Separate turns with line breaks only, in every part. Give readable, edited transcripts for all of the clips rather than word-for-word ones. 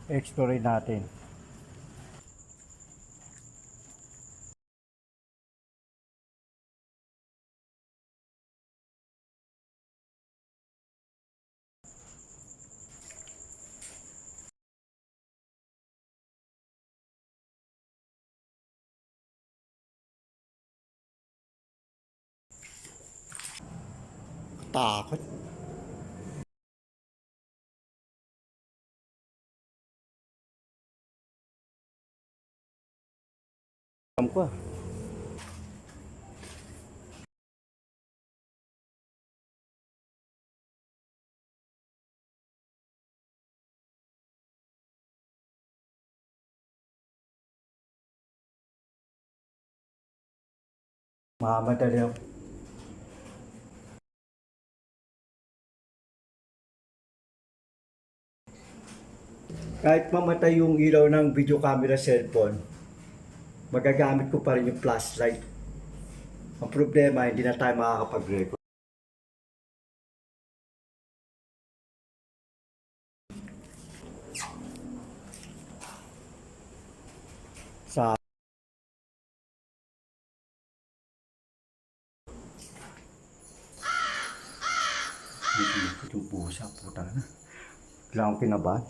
explore natin. Takot. Alam ko. Makamadali ako. Kahit mamatay yung ilaw ng video camera cellphone, magagamit ko pa rin yung flashlight. Ang problema, hindi na tayo makakapag-record. Sa yung pusa, puta na. Bigla akong kinabahan.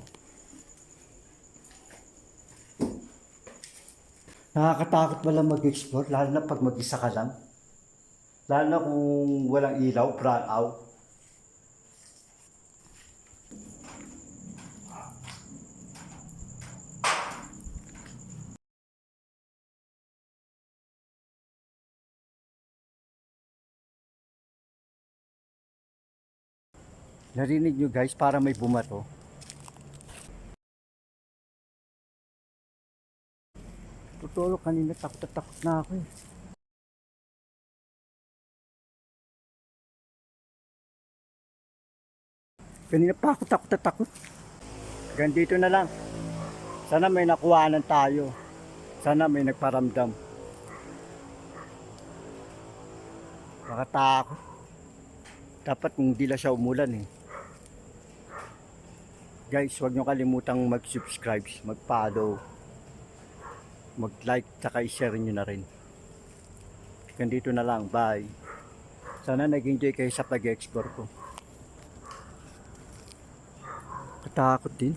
Nakakatakot pala mag-explore, lalo na pag mag-isa ka lang. Lalo na kung walang ilaw, brown out. Narinig nyo guys, para may bumato. Totoo, kanina takot na ako eh. Kanina pa ako takot. Ganito na lang. Sana may nakuhanan tayo. Sana may nagparamdam. Nakatakot. Dapat kung di lang siya umulan eh. Guys, huwag nyo kalimutang mag-subscribe, mag-follow, mag-like, tsaka i-share nyo na rin. Ganito na lang, bye. Sana nag-enjoy kayo sa pag-explore ko. Katakot din.